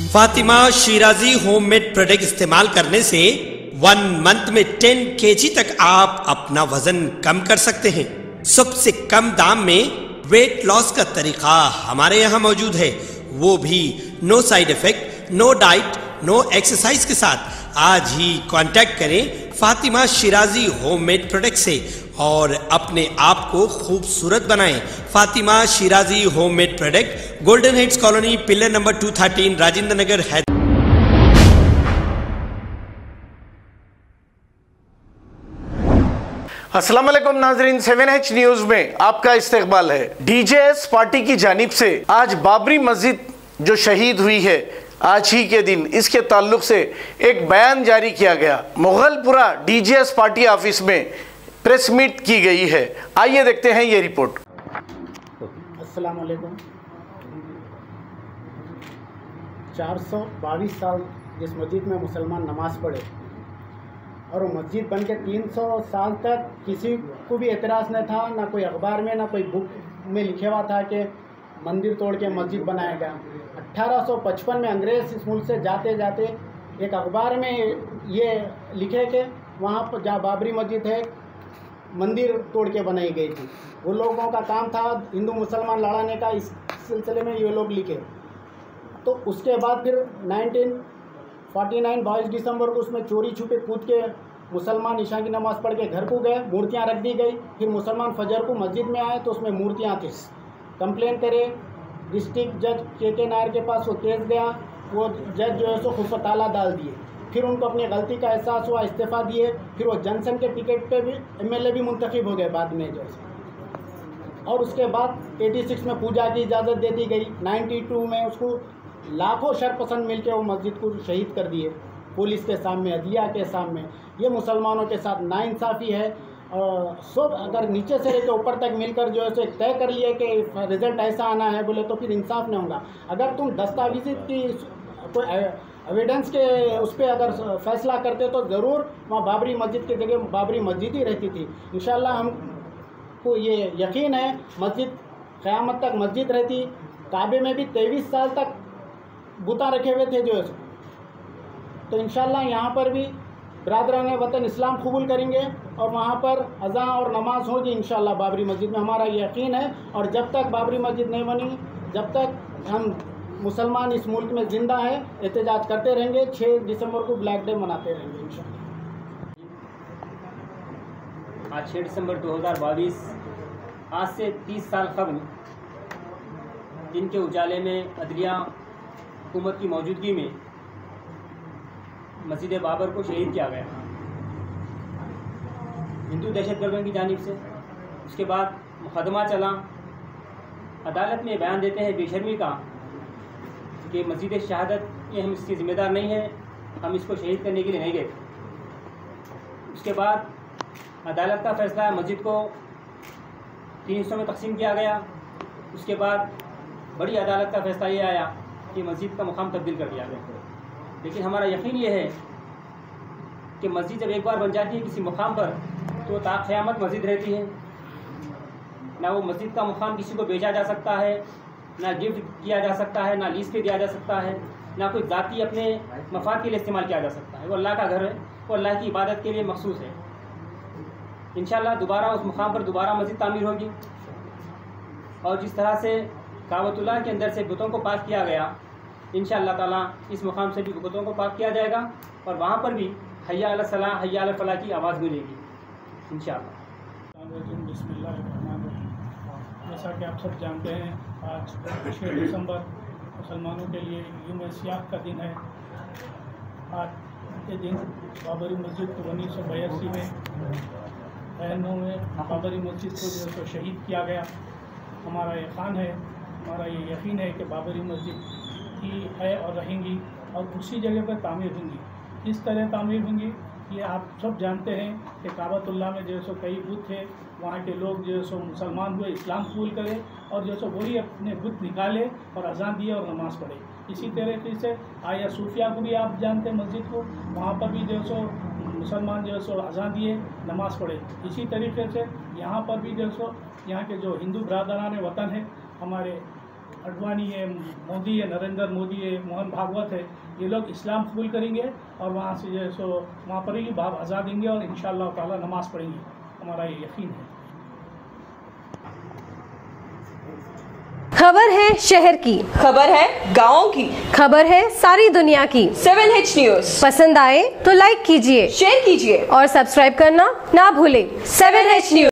Fatima Shirazi homemade product इस्तेमाल करने से 1 मंथ में 10 kg तक आप अपना वजन कम कर सकते हैं। सबसे कम दाम में वेट लॉस का तरीका हमारे यहाँ मौजूद है, वो भी no side effect, no diet, no exercise के साथ। आज ही कांटेक्ट करें फातिमा शिराजी होममेड प्रोडक्ट से और अपने आप को खूबसूरत बनाएं। Fatima Shirazi homemade product, golden heads colony, pillar number 213, Rajendra Nagar, Hyderabad. अस्सलाम वालेकुम नाजरीन, 7H न्यूज में आपका इस्तकबाल है। डीजेएस पार्टी की जानिब से आज बाबरी मस्जिद जो शहीद हुई है आज ही के दिन, इसके ताल्लुक से एक बयान जारी किया गया। मुगलपुरा डीजेएस पार्टी ऑफिस में प्रेस मीट की गई है। आइए देखते हैं ये रिपोर्ट। अस्सलाम वालेकुम। 422 साल जिस मस्जिद में मुसलमान नमाज़ पढ़े और वो मस्जिद बन के 300 साल तक किसी को भी एतराज़ न था, ना कोई अखबार में ना कोई बुक में लिखे हुआ था कि मंदिर तोड़ के मस्जिद बनाया गया। 1855 में अंग्रेज़ इस मुल्क से जाते जाते एक अखबार में ये लिखे कि वहाँ पर जहाँ बाबरी मस्जिद है मंदिर तोड़ के बनाई गई थी। वो लोगों का काम था हिंदू मुसलमान लड़ाने का, इस सिलसिले में ये लोग लिखे। तो उसके बाद फिर 1949 22 दिसंबर को उसमें चोरी छुपे कूद के मुसलमान ईशा की नमाज़ पढ़ के घर को गए, मूर्तियाँ रख दी गई। फिर मुसलमान फजर को मस्जिद में आए तो उसमें मूर्तियाँ थी। कंप्लेन करे डिस्ट्रिक्ट जज के नायर के पास, वो केस गया। वो जज जो है सो खुफ़ ताला डाल दिए। फिर उनको अपनी गलती का एहसास हुआ, इस्तीफ़ा दिए। फिर वो जनसंघ के टिकट पे भी MLA भी मुंतखब हो गए बाद में जो है। और उसके बाद 86 में पूजा की इजाज़त दे दी गई। 92 में उसको लाखों शरपसंद मिलकर वो मस्जिद को शहीद कर दिए पुलिस के सामने, अदलिया के सामने। ये मुसलमानों के साथ नाइंसाफ़ी है। और सब अगर नीचे से लेकर ऊपर तक मिलकर जो है सो तय कर लिए कि रिज़ल्ट ऐसा आना है बोले तो फिर इंसाफ नहीं होगा। अगर तुम दस्तावेज़ की कोई एविडेंस के उस पर अगर फैसला करते तो ज़रूर वहाँ बाबरी मस्जिद की जगह बाबरी मस्जिद ही रहती थी। इंशाल्लाह हमको ये यकीन है मस्जिद क़यामत तक मस्जिद रहती। काबे में भी 23 साल तक बुता रखे हुए थे जो है। तो इंशाल्लाह यहाँ पर भी बरादरान वतन इस्लाम कबूल करेंगे और वहाँ पर अज़ां और नमाज होगी इंशाल्लाह बाबरी मस्जिद में, हमारा यकीन है। और जब तक बाबरी मस्जिद नहीं बनी, जब तक हम मुसलमान इस मुल्क में ज़िंदा है, एहतजाज करते रहेंगे। 6 दिसंबर को ब्लैक डे मनाते रहेंगे इंशाल्लाह। आज 6 दिसंबर 2022, आज से 30 साल कबल दिन के उजाले में अदलिया हुकूमत की मौजूदगी में मस्जिद बाबर को शहीद किया गया हिंदू दहशतगर्दों की जानिब से। उसके बाद मुकदमा चला, अदालत में बयान देते हैं बेशर्मी का कि मस्जिद शहादत ये हम इसकी ज़िम्मेदार नहीं है, हम इसको शहीद करने के लिए नहीं गए। उसके बाद अदालत का फैसला है, मस्जिद को 3 हिस्सों में तकसीम किया गया। उसके बाद बड़ी अदालत का फैसला ये आया कि मस्जिद का मुकाम तब्दील कर दिया गया। लेकिन हमारा यकीन ये है कि मस्जिद जब एक बार बन जाती है किसी मुकाम पर तो ता क़यामत मस्जिद रहती है। ना वो मस्जिद का मुकाम किसी को बेचा जा सकता है, ना गिफ्ट किया जा सकता है, ना लीज़ पे दिया जा सकता है, ना कोई ज़ाती अपने मफाद के लिए इस्तेमाल किया जा सकता है। वो अल्लाह का घर है, वो अल्लाह की इबादत के लिए मखसूस है। इंशाअल्लाह दोबारा उस मुकाम पर दोबारा मस्जिद तामीर होगी। और जिस तरह से काबतुल्लाह के अंदर से बुतों को पाक किया गया, इंशाअल्लाह ताला इस मुकाम से भी बुतों को पाक किया जाएगा और वहाँ पर भी हय्या अला सलाह हय्या अला फलाह की आवाज़ मिलेगी इंशाअल्लाह। जैसा कि आप सब जानते हैं, आज 6 दिसंबर मुसलमानों के लिए यौम सियाह का दिन है। आज के दिन बाबरी मस्जिद को 1982 में 9 में बाबरी मस्जिद को जो है तो शहीद किया गया। हमारा ये यकीन है कि बाबरी मस्जिद की है और रहेंगी और उसी जगह पर तामीर होंगी। किस तरह तामीर होंगी ये आप सब जानते हैं कि काबतुल्लाह में जो सो कई बुत थे, वहाँ के लोग जो सो मुसलमान हुए, इस्लाम कबूल करे और जो सो वही अपने बुत निकाले और अज़ान दिए और नमाज़ पढ़े। इसी तरीके से आया सूफिया को भी आप जानते हैं, मस्जिद को, वहाँ पर भी जो सो मुसलमान जो सो अज़ान दिए, नमाज़ पढ़े। इसी तरीके से यहाँ पर भी जो सो यहाँ के जो हिंदू बरादरान वतन है, हमारे अडवाणी है, मोदी है, नरेंद्र मोदी है, मोहन भागवत है, ये लोग इस्लाम कबूल करेंगे और वहाँ से जो है सो वहाँ पर ही भाव आज़ाद देंगे और इंशाअल्लाह ताला नमाज़ पढ़ेंगे, हमारा ये यकीन है। खबर है शहर की, खबर है गाँव की, खबर है सारी दुनिया की। 7H न्यूज़ पसंद आए तो लाइक कीजिए, शेयर कीजिए और सब्सक्राइब करना ना भूलें। 7H news.